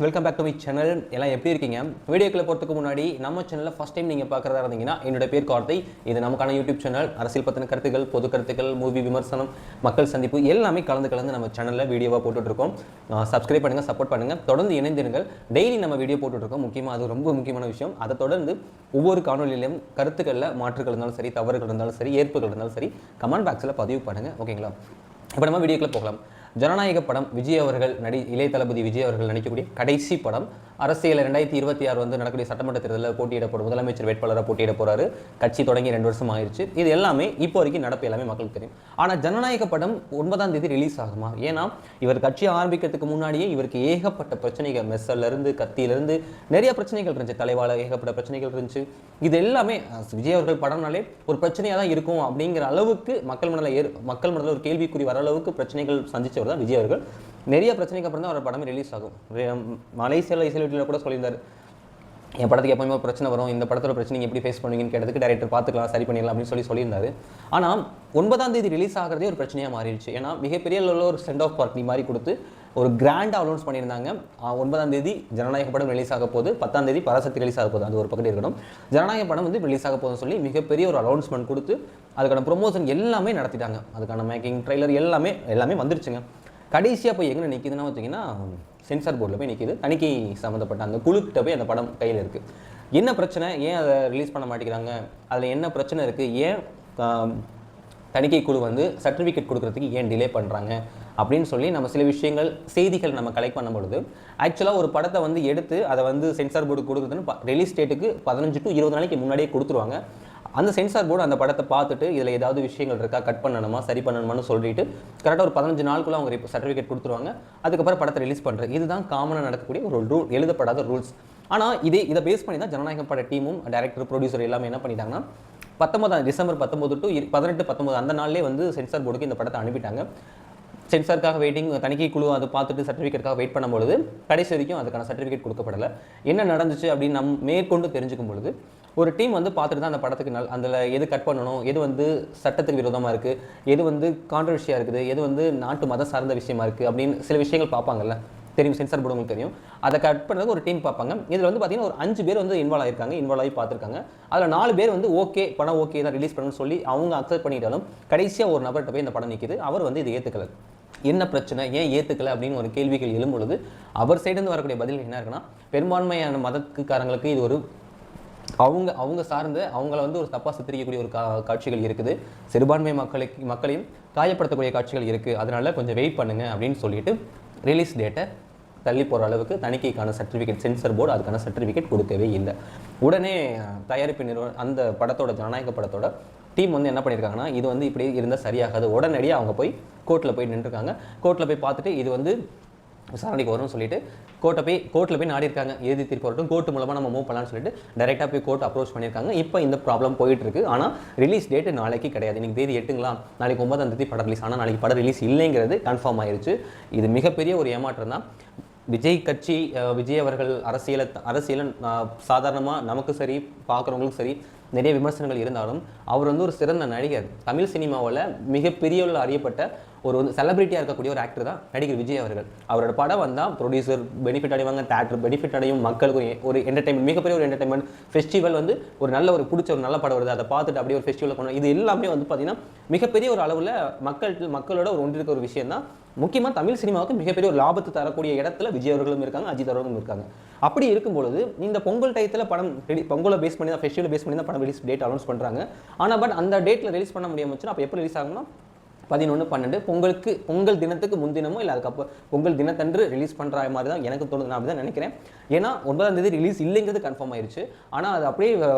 Welcome back to my channel. எல்லாம் எப்படி இருக்கீங்க? வீடியோக்குள்ள போகிறதுக்கு முன்னாடி நம்ம சேனலில் ஃபஸ்ட் டைம் நீங்கள் பார்க்குறதா இருந்தீங்கன்னா என்னோட பேர் கார்த்தி. இது நமக்கான யூடியூப் சேனல். அரசியல் பற்றின கருத்துக்கள், பொது கருத்துக்கள், மூவி விமர்சனம், மக்கள் சந்திப்பு எல்லாமே கலந்து நம்ம சேனலில் வீடியோவாக போட்டுட்ருக்கோம். சப்ஸ்கிரைப் பண்ணுங்கள், சப்போர்ட் பண்ணுங்கள், தொடர்ந்து இணைந்திருங்கள். டெய்லி நம்ம வீடியோ போட்டுட்ருக்கோம். முக்கியமாக அது ரொம்ப முக்கியமான விஷயம். அதை தொடர்ந்து ஒவ்வொரு காணொலியிலையும் கருத்துக்களில் மாற்றுகள் இருந்தாலும் சரி, தவறுகள் இருந்தாலும் சரி, ஏற்புகள் இருந்தாலும் சரி, கமெண்ட் பாக்ஸில் பதிவு பண்ணுங்கள். ஓகேங்களா? இப்போ நம்ம வீடியோக்குள்ளே போகலாம். ஜனநாயக படம் விஜய் அவர்கள் இளைய தளபதி விஜய் அவர்கள் நடிக்கக்கூடிய கடைசி படம். அரசியல் 2026 வந்து நடக்கக்கூடிய சட்டமன்ற தேர்தலில் போட்டியிடப்படும் முதலமைச்சர் வேட்பாளராக போட்டியிட போறாரு. கட்சி தொடங்கி 2 வருஷம் ஆயிடுச்சு. இது எல்லாமே இப்போ வரைக்கும் நடப்பு எல்லாமே மக்களுக்கு தெரியும். ஆனால் ஜனநாயக படம் 9ஆம் தேதி ரிலீஸ் ஆகுமா? ஏன்னா இவர் கட்சி ஆரம்பிக்கிறதுக்கு முன்னாடியே இவருக்கு ஏகப்பட்ட பிரச்சனைகள், மெஸ்ஸல்ல இருந்து கத்தியிலிருந்து நிறைய பிரச்சனைகள் இருந்துச்சு. தலைவாழ ஏகப்பட்ட பிரச்சனைகள் இருந்துச்சு. இது எல்லாமே விஜய் அவர்கள் படம்னாலே ஒரு பிரச்சனையாக தான் இருக்கும் அப்படிங்கிற அளவுக்கு மக்கள் மனதில் ஒரு கேள்விக்குறி வர அளவுக்கு பிரச்சனைகள் சந்திச்சவர் தான் விஜய் அவர்கள். நிறைய பிரச்சனைக்கு அப்புறம் தான் அவர் படமே ரிலீஸ் ஆகும். மலேசியாவில் இசை வீட்டில் கூட சொல்லியிருந்தார், என் படத்துக்கு எப்பவுமே ஒரு பிரச்சனை வரும், இந்த படத்தோட பிரச்சனை நீங்கள் எப்படி ஃபேஸ் பண்ணுவீங்கன்னு கேட்டதுக்கு டைரக்டர் பார்த்துக்கலாம், சரி பண்ணிடலாம் அப்படின்னு சொல்லியிருந்தாரு. ஆனால் 9ஆம் தேதி ரிலீஸ் ஆகிறதே ஒரு பிரச்சனையாக மாறிடுச்சு. ஏன்னா மிகப்பெரிய அளவில் ஒரு சென்ட் ஆஃப் பார்ட்டி மாதிரி கொடுத்து ஒரு கிராண்டாக அனௌன்ஸ் பண்ணியிருந்தாங்க. 9ஆம் தேதி ஜனநாயக படம் ரிலீஸ் ஆக போகுது, 10ஆம் தேதி பராசக்தி ரிலீஸ் ஆக போகுது, அது ஒரு பக்கத்தில் இருக்கணும். ஜனநாயக படம் வந்து ரிலீஸ் ஆக போகுதுன்னு சொல்லி மிகப்பெரிய ஒரு அனௌன்ஸ்மெண்ட் கொடுத்து அதுக்கான ப்ரொமோஷன் எல்லாமே நடத்திட்டாங்க. அதுக்கான மேக்கிங், ட்ரெய்லர் எல்லாமே வந்துருச்சுங்க. கடைசியாக போய் எங்கே நிற்கிதுன்னா பார்த்தீங்கன்னா சென்சார் போர்டில் போய் நிற்கிது. தணிக்கை சம்மந்தப்பட்ட அந்த குழுக்கிட்ட போய் அந்த படம் கையில் இருக்குது. என்ன பிரச்சனை, ஏன் அதை ரிலீஸ் பண்ண மாட்டேங்கிறாங்க, அதில் என்ன பிரச்சனை இருக்குது, ஏன் தணிக்கை குழு வந்து சர்டிஃபிகேட் கொடுக்குறதுக்கு ஏன் டிலே பண்ணுறாங்க அப்படின்னு சொல்லி நம்ம சில விஷயங்கள், செய்திகள் நம்ம கலெக்ட் பண்ணும்பொழுது ஆக்சுவலாக ஒரு படத்தை வந்து எடுத்து அதை வந்து சென்சார் போர்டு கொடுக்குறதுன்னு ரிலீஸ் டேட்டுக்கு 15 to 20 நாளைக்கு முன்னாடியே கொடுத்துருவாங்க. அந்த சென்சார் போர்டு அந்த படத்தை பார்த்துட்டு இதில் ஏதாவது விஷயங்கள் இருக்கா, கட் பண்ணணுமா, சரி பண்ணணுமான்னு சொல்லிட்டு கரெக்டாக ஒரு 15 நாளுக்குள்ள அவங்க சர்டிஃபிகேட் கொடுத்துருவாங்க. அதுக்கப்புறம் படத்தை ரிலீஸ் பண்ணுறது, இதுதான் காமனாக நடக்கக்கூடிய ஒரு ரூல், எழுதப்படாத ரூல்ஸ். ஆனால் இதை பேஸ் பண்ணி தான் ஜனநாயகம் பட டீமும், டைரக்டர், ப்ரொடியூசர் எல்லாமே என்ன பண்ணிட்டாங்கன்னா டிசம்பர் 19 to 18, 19 அந்த நாள்லேயே வந்து சென்சார் போர்டுக்கு இந்த படத்தை அனுப்பிட்டாங்க. சென்சாருக்காக வெயிட்டிங், தணிக்கை குழு அதை பார்த்துட்டு சர்டிஃபிகேட்டுக்காக வெயிட் பண்ணும்பொழுது கடைசி வரைக்கும் அதுக்கான சர்டிஃபிகேட் கொடுக்கப்படலை. என்ன நடந்துச்சு அப்படின்னு நம்ம மேற்கொண்டு தெரிஞ்சுக்கும் பொழுது ஒரு டீம் வந்து பார்த்துட்டு தான் அந்த படத்துக்கு அதில் எது கட் பண்ணணும், எது வந்து சட்டத்துக்கு விரோதமாக இருக்குது, எது வந்து கான்ட்ரவர்ஷியாக இருக்குது, எது வந்து நாட்டு மதம் சார்ந்த விஷயமா இருக்குது அப்படின்னு சில விஷயங்கள் பார்ப்பாங்கல்ல, தெரியும், சென்சார் போர்டு உங்களுக்கு தெரியும். அதை கட் பண்ணுறதுக்கு ஒரு டீம் பார்ப்பாங்க. இதில் வந்து பார்த்தீங்கன்னா ஒரு 5 பேர் வந்து இன்வால்வ் ஆகி பார்த்துருக்காங்க. அதில் 4 பேர் வந்து படம் ஓகே தான் ரிலீஸ் பண்ணணும்னு சொல்லி அவங்க அக்செப்ட் பண்ணிட்டாலும் கடைசியாக ஒரு நபர்கிட்ட போய் இந்த படம் நிற்கிது. அவர் வந்து இதை ஏற்றுக்கல. என்ன பிரச்சனை, ஏன் ஏற்றுக்கல அப்படின்னு ஒரு கேள்விகள் எழும்பொழுது அவர் சைடுலேருந்து வரக்கூடிய பதில் என்ன இருக்குன்னா, பெரும்பான்மையான மதத்துக்காரங்களுக்கு இது ஒரு அவங்க சார்ந்த அவங்கள வந்து ஒரு தப்பாக சித்தரிக்கக்கூடிய ஒரு காட்சிகள் இருக்குது, சிறுபான்மை மக்களையும் காயப்படுத்தக்கூடிய காட்சிகள் இருக்குது, அதனால கொஞ்சம் வெயிட் பண்ணுங்க அப்படின்னு சொல்லிட்டு ரிலீஸ் டேட்டை தள்ளி போகிற அளவுக்கு தணிக்கைக்கான சர்டிஃபிகேட், சென்சார் போர்டு அதுக்கான சர்டிஃபிகேட் கொடுக்கவே இல்லை. உடனே தயாரிப்பு நிறுவனம், அந்த படத்தோட ஜனநாயக படத்தோட டீம் வந்து என்ன பண்ணியிருக்காங்கன்னா, இது வந்து இப்படி இருந்தால் சரியாகாது, உடனடியாக அவங்க போய் கோர்ட்டில் போய் நின்றுருக்காங்க. கோர்ட்டில் போய் பார்த்துட்டு இது வந்து விசாரணைக்கு வரும்னு சொல்லிட்டு கோர்ட்டில் போய் நாடி இருக்காங்க. இறுதி தீர்ப்பு வரட்டும், கோர்ட்டு மூலமாக நம்ம மூவ் பண்ணலாம்னு சொல்லிட்டு டைரெக்டாக போய் கோர்ட் அப்ரோச் பண்ணியிருக்காங்க. இப்போ இந்த ப்ராப்ளம் போயிட்டு இருக்கு. ஆனால் ரிலீஸ் டேட்டு நாளைக்கு கிடையாது. இன்னைக்கு தேதி 8ங்களா, நாளைக்கு 9ஆம் தேதி படம் ரிலீஸ். ஆனால் நாளைக்கு படம் ரிலீஸ் இல்லைங்கிறது கன்ஃபார்ம் ஆயிருச்சு. இது மிகப்பெரிய ஒரு ஏமாற்றம் தான். விஜய் அவர்கள் அரசியலை சாதாரணமாக நமக்கு சரி, பார்க்குறவங்களுக்கும் சரி, நிறைய விமர்சனங்கள் இருந்தாலும் அவர் வந்து ஒரு சிறந்த நடிகர். தமிழ் சினிமாவில் மிகப்பெரிய அறியப்பட்ட ஒரு வந்து செலிபிரிட்டியாக இருக்கக்கூடிய ஒரு ஆக்டர் தான் நடிகர் விஜய் அவர்கள். அவரோட படம் வந்தால் ப்ரொடியூசர் பெனிஃபிட் அடைவாங்க, தேட்டர் பெனிஃபிட் அடையும், மக்களுக்கு ஒரு என்டர்டைன்மெண்ட், மிகப்பெரிய ஒரு என்டர்டைன்மெண்ட் ஃபெஸ்டிவல் வந்து ஒரு நல்ல ஒரு பிடிச்ச ஒரு நல்ல படம் வருது, அதை பார்த்துட்டு அப்படியே ஒரு ஃபெஸ்டிவல் கொண்டு, இது எல்லாமே வந்து பார்த்தீங்கன்னா மிகப்பெரிய ஒரு அளவில் மக்களோட ஒரு ஒன்றிருக்க ஒரு விஷயம் தான். முக்கியமாக தமிழ் சினிமாவுக்கு மிகப்பெரிய ஒரு லாபத்தை தரக்கூடிய இடத்துல விஜய் அவர்களும் இருக்காங்க, அஜித் அவர்களும் இருக்காங்க. அப்படி இருக்கும்பொழுது இந்த பொங்கல் டயத்தில் படம் பொங்கலை பேஸ் பண்ணி தான், ஃபெஸ்டிவல் பேஸ் பண்ணி தான் படம் ரிலீஸ் டேட் அனௌன்ஸ் பண்ணுறாங்க. ஆனால் பட் அந்த டேட்டில் ரிலீஸ் பண்ண முடியாமல் அப்போ எப்போ ரிலீஸ் ஆகும்னா 11, 12 பொங்கல் தினத்துக்கு முன்தினமோ இல்லை அதுக்கப்புறம் பொங்கல் தினத்தன்று ரிலீஸ் பண்ணுற மாதிரி தான் எனக்கு தோணுது. நான் அப்படி தான் நினைக்கிறேன். ஏன்னா 9ஆம் தேதி ரிலீஸ் இல்லைங்கிறது கன்ஃபார்ம் ஆயிடுச்சு. ஆனால் அது அப்படியே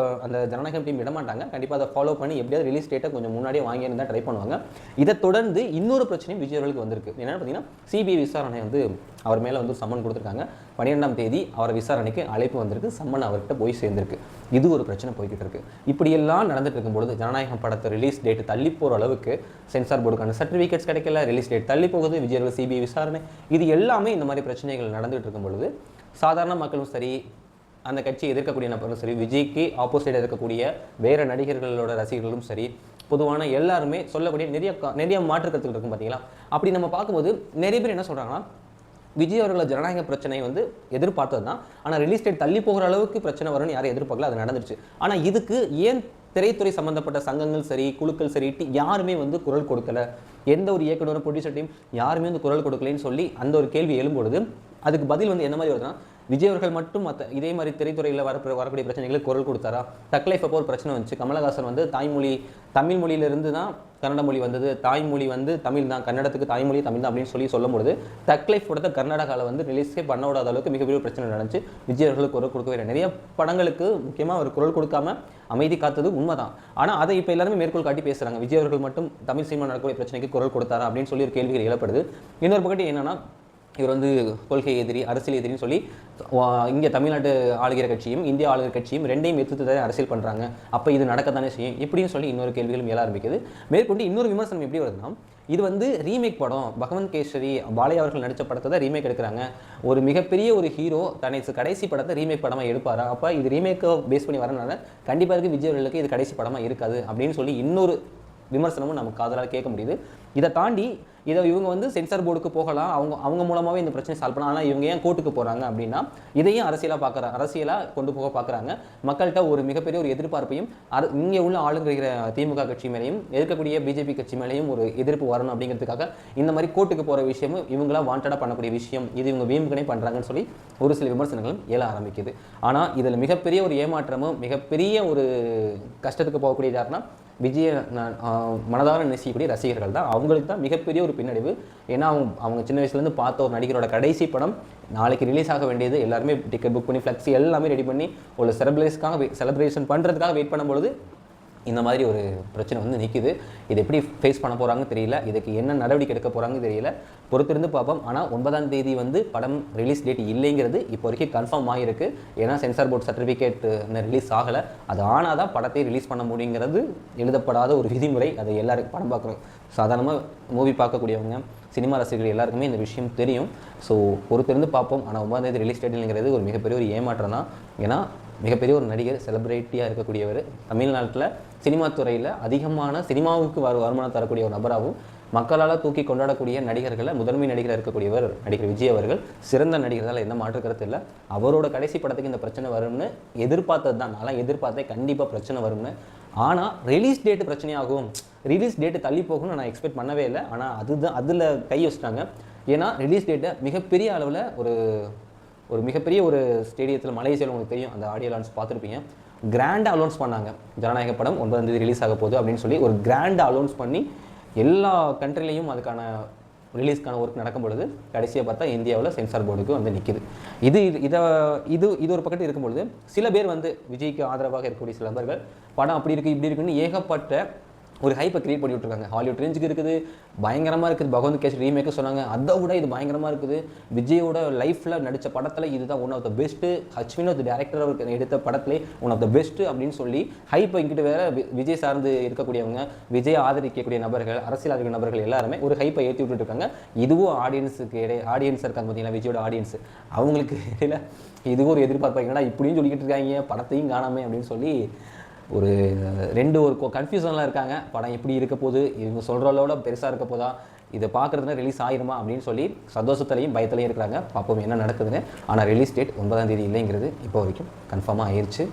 அந்த ஜனநாயகம் டீம் விடமாட்டாங்க. கண்டிப்பாக அதை ஃபாலோ பண்ணி எப்படியாவது ரிலீஸ் டேட்டை கொஞ்சம் முன்னாடியே வாங்கியிருந்தால் ட்ரை பண்ணுவாங்க. இதை தொடர்ந்து இன்னொரு பிரச்சனையும் விஜய் அவர்களுக்கு வந்திருக்கு. என்னென்னு பார்த்தீங்கன்னா, சிபிஐ விசாரணை வந்து அவர் மேலே வந்து சம்மன் கொடுத்துருக்காங்க. 12ஆம் தேதி அவரை விசாரணைக்கு அழைப்பு வந்திருக்கு, சம்மன் அவர்கிட்ட போய் சேர்ந்திருக்கு. இது ஒரு பிரச்சனை போய்கிட்டு இருக்கு. இப்படியெல்லாம் நடந்துட்டு இருக்கும்பொழுது ஜனநாயகம் படத்தை ரிலீஸ் டேட்டு தள்ளி போகிற அளவுக்கு சென்சார் போர்டுக்கான சர்டிஃபிகேட்ஸ் கிடைக்கல, ரிலீஸ் டேட் தள்ளி போகுது, விஜய் சிபிஐ விசாரணை, இது எல்லாமே இந்த மாதிரி பிரச்சனைகள் நடந்துகிட்டு இருக்கும் பொழுது சாதாரண மக்களும் சரி, அந்த கட்சியை எதிர்க்கக்கூடிய நபர்களும் சரி, விஜய்க்கு ஆப்போசிட் இருக்கக்கூடிய வேறு நடிகர்களோட ரசிகர்களும் சரி, பொதுவான எல்லாருமே சொல்லக்கூடிய நிறைய மாற்று கருத்துக்கள் இருக்கும் பார்த்தீங்களா. அப்படி நம்ம பார்க்கும்போது நிறைய பேர் என்ன சொல்கிறாங்கன்னா, விஜய் அவர்களோட ஜனநாயக பிரச்சனை வந்து எதிர்பார்த்தது தான். ஆனால் ரிலீஸ் டேட் தள்ளி போகிற அளவுக்கு பிரச்சனை வரும்னு யாரும் எதிர்பார்க்கல, அது நடந்துருச்சு. ஆனால் இதுக்கு ஏன் திரைத்துறை சம்பந்தப்பட்ட சங்கங்கள் சரி, குழுக்கள் சரி, யாருமே வந்து குரல் கொடுக்கல, எந்த ஒரு இயக்குனரும் ப்ரொடியூசர் டீம் யாருமே வந்து குரல் கொடுக்கலன்னு சொல்லி அந்த ஒரு கேள்வி எழும்பொழுது அதுக்கு பதில் வந்து என்ன மாதிரி வருதுன்னா, விஜய் அவர்கள் மட்டும் இதே மாதிரி திரைத்துறையில் வரக்கூடிய பிரச்சனைகளுக்கு குரல் கொடுத்தாரா? தக் லைஃப் அப்போ ஒரு பிரச்சனை வந்துச்சு. கமலஹாசன் வந்து தமிழ் மொழியிலிருந்து தான் கன்னட மொழி வந்தது, தாய்மொழி வந்து தமிழ் தான், கன்னடத்துக்கு தாய்மொழி தமிழ் தான் அப்படின்னு சொல்லும்போது தக் லைஃப் கொடுத்த கர்நாடகாவில் வந்து ரிலீஸே பண்ண விடாத அளவுக்கு மிகப்பெரிய பிரச்சனை நடந்துச்சு. விஜய் அவர்களுக்கு குரல் கொடுக்கவே இல்லை. நிறைய படங்களுக்கு முக்கியமாக அவர் குரல் கொடுக்காம அமைதி காத்தது உண்மைதான். ஆனால் அதை இப்போ எல்லாருமே மேற்கோள் காட்டி பேசுகிறாங்க. விஜய் அவர்கள் மட்டும் தமிழ் சினிமா நடக்கக்கூடிய பிரச்சனைக்கு குரல் கொடுத்தாரா அப்படின்னு சொல்லி ஒரு கேள்விகள் எழப்படுது. இன்னொரு பக்கத்து என்னன்னா, இவர் வந்து கொள்கை எதிரி, அரசியல் எதிரின்னு சொல்லி இங்கே தமிழ்நாட்டு ஆளுகிற கட்சியும் இந்திய ஆளுகிற கட்சியும் ரெண்டையும் எதிர்த்து தான் அரசியல் பண்ணுறாங்க. அப்போ இது நடக்கத்தானே செய்யும் இப்படின்னு சொல்லி இன்னொரு கேள்விகளும் எழ ஆரம்பிக்குது. மேற்கொண்டு இன்னொரு விமர்சனம் எப்படி வருதுன்னா, இது வந்து ரீமேக் படம், பகவந்த் கேசரி பாலையா அவர்கள் நடித்த படத்தை தான் ரீமேக் எடுக்கிறாங்க. ஒரு மிகப்பெரிய ஒரு ஹீரோ தனது கடைசி படத்தை ரீமேக் படமாக எடுப்பாரா? அப்போ இது ரீமேக்கை பேஸ் பண்ணி வரனால கண்டிப்பாக இருக்குது விஜய் அவர்களுக்கு இது கடைசி படமாக இருக்காது அப்படின்னு சொல்லி இன்னொரு விமர்சனமும் நமக்கு காதலாக கேட்க முடியுது. இதை தாண்டி இவங்க வந்து சென்சார் போர்டுக்கு போகலாம், அவங்க மூலமாகவே இந்த பிரச்சனை சால்வ் பண்ணலாம். ஆனால் இவங்க ஏன் கோர்ட்டுக்கு போகிறாங்க அப்படின்னா, இதையும் அரசியலாக கொண்டு போக பார்க்குறாங்க. மக்கள்கிட்ட ஒரு மிகப்பெரிய ஒரு எதிர்பார்ப்பையும் இங்கே உள்ள ஆளுங்கிற திமுக கட்சி மேலேயும் எதிர்க்கக்கூடிய பிஜேபி கட்சி மேலேயும் ஒரு எதிர்ப்பு வரணும் அப்படிங்கிறதுக்காக இந்த மாதிரி கோர்ட்டுக்கு போகிற விஷயமும் இவங்களாம் வாண்டடாக பண்ணக்கூடிய விஷயம், இது இவங்க வீம்புக்கனே பண்ணுறாங்கன்னு சொல்லி ஒரு சில விமர்சனங்களும் எழ ஆரம்பிக்குது. ஆனால் இதில் மிகப்பெரிய ஒரு ஏமாற்றமும் மிகப்பெரிய ஒரு கஷ்டத்துக்கு போகக்கூடிய யாருன்னா விஜய மனதார நேசிக்கக்கூடிய ரசிகர்கள் தான். அவங்களுக்கு தான் மிகப்பெரிய ஒரு பின்னடைவு. ஏன்னா அவங்க சின்ன வயசுலேருந்து பார்த்த ஒரு நடிகரோட கடைசி படம் நாளைக்கு ரிலீஸ் ஆக வேண்டியது, எல்லாருமே டிக்கெட் புக் பண்ணி ஃப்ளெக்ஸி எல்லாமே ரெடி பண்ணி ஒரு செலிப்ரேஷன் பண்ணுறதுக்காக வெயிட் பண்ணும்பொழுது இந்த மாதிரி ஒரு பிரச்சனை வந்து நிற்குது. இது எப்படி ஃபேஸ் பண்ண போகிறாங்கன்னு தெரியல, இதுக்கு என்ன நடவடிக்கை எடுக்க போகிறாங்கன்னு தெரியல, பொறுத்திருந்து பார்ப்போம். ஆனால் 9ஆம் தேதி வந்து படம் ரிலீஸ் டேட் இல்லைங்கிறது இப்போ வரைக்கும் கன்ஃபார்ம் ஆகிருக்கு. ஏன்னா சென்சார் போர்ட் சர்டிஃபிகேட் ரிலீஸ் ஆகலை. அது ஆனால் தான் படத்தை ரிலீஸ் பண்ண முடியுங்கிறது எழுதப்படாத ஒரு விதிமுறை. அதை எல்லாருக்கும் படம் பார்க்குறோம் சாதாரணமாக மூவி பார்க்கக்கூடியவங்க சினிமா ரசிகர்கள் எல்லாருக்குமே இந்த விஷயம் தெரியும். ஸோ பொறுத்திருந்து பார்ப்போம். ஆனால் 9ஆம் தேதி ரிலீஸ் டேட்டுங்கிறது ஒரு மிகப்பெரிய ஒரு ஏமாற்றம் தான். ஏன்னா மிகப்பெரிய ஒரு நடிகர், செலிப்ரிட்டியாக இருக்கக்கூடியவர், தமிழ்நாட்டில் சினிமா துறையில் அதிகமான சினிமாவுக்கு வருமானம் தரக்கூடிய ஒரு நபராகவும் மக்களால் தூக்கி கொண்டாடக்கூடிய நடிகர்களை முதன்மை நடிகராக இருக்கக்கூடியவர் நடிகர் விஜய் அவர்கள். சிறந்த நடிகர்கள், எந்த மாற்று கருத்து இல்லை. அவரோட கடைசி படத்துக்கு இந்த பிரச்சனை வரும்னு எதிர்பார்த்தது தான். நான் எதிர்பார்த்தேன் கண்டிப்பாக பிரச்சனை வரும்னு. ஆனால் ரிலீஸ் டேட்டு பிரச்சனையாகும், ரிலீஸ் டேட்டு தள்ளி போகும்னு நான் எக்ஸ்பெக்ட் பண்ணவே இல்லை. ஆனால் அதில் கை வச்சிட்டாங்க. ஏன்னா ரிலீஸ் டேட்டை மிகப்பெரிய அளவில் ஒரு மிகப்பெரிய ஒரு ஸ்டேடியத்தில் மலேசியாவில் உங்களுக்கு தெரியும், அந்த ஆடியோ லான்ச் பார்த்துருப்பீங்க, கிராண்டாக அலௌன்ஸ் பண்ணாங்க. ஜனநாயக படம் 9ஆம் தேதி ரிலீஸ் ஆக போகுது அப்படின்னு சொல்லி ஒரு கிராண்டாக அலௌன்ஸ் பண்ணி எல்லா கண்ட்ரிலையும் அதுக்கான ரிலீஸ்க்கான ஒர்க் நடக்கும் பொழுது கடைசியாக பார்த்தா இந்தியாவில் சென்சார் போர்டுக்கு வந்து நிற்கிது. இது ஒரு பக்கத்தில் இருக்கும்பொழுது சில பேர் வந்து விஜய்க்கு ஆதரவாக இருக்கக்கூடிய சில நபர்கள் படம் அப்படி இருக்குது இப்படி இருக்குன்னு ஏகப்பட்ட ஒரு ஹைப்பை கிரியேட் பண்ணி விட்டுருக்காங்க. ஹாலிவுட் ரேஞ்சுக்கு இருக்குது, பயங்கரமாக இருக்குது. பகவந்த் கேசரி ரீமேக்கு சொன்னாங்க, அதை விட இது பயங்கரமாக இருக்குது. விஜயோட லைஃப்பில் நடித்த படத்தில் இதுதான் ஒன் ஆஃப் த பெஸ்ட்டு, அஸ்வினோத் டேரக்டர் அவருக்கு எடுத்த படத்திலே ஒன் ஆஃப் த பெஸ்ட்டு அப்படின்னு சொல்லி ஹைப்பை இங்கிட்டு வேற விஜய் சார்ந்து இருக்கக்கூடியவங்க, விஜய் ஆதரிக்கக்கூடிய நபர்கள், அரசியல் ஆதரிக்கிற நபர்கள் எல்லாருமே ஒரு ஹைப்பை ஏற்றி விட்டுட்டு இருக்காங்க. இதுவும் ஆடியன்ஸ் இருக்காங்க பார்த்தீங்களா, விஜயோட ஆடியன்ஸ், அவங்களுக்கு இடையில இதுவும் ஒரு எதிர்பார்ப்பாங்க, என்னடா இப்படின்னு சொல்லிக்கிட்டு இருக்காங்க, படத்தையும் காணாமே அப்படின்னு சொல்லி ஒரு கன்ஃபியூஷன்லாம் இருக்காங்க. படம் எப்படி இருக்க போகுது, இவங்க சொல்கிறதோட பெருசாக இருக்க போதா, இதை பார்க்குறதுனா ரிலீஸ் ஆகிருமா அப்படின்னு சொல்லி சந்தோஷத்துலையும் பயத்துலையும் இருக்கிறாங்க. பார்ப்போம் என்ன நடக்குதுன்னு. ஆனால் ரிலீஸ் டேட் 9ஆம் தேதி இல்லைங்கிறது இப்போ வரைக்கும் கன்ஃபார்மாக ஆயிடுச்சு.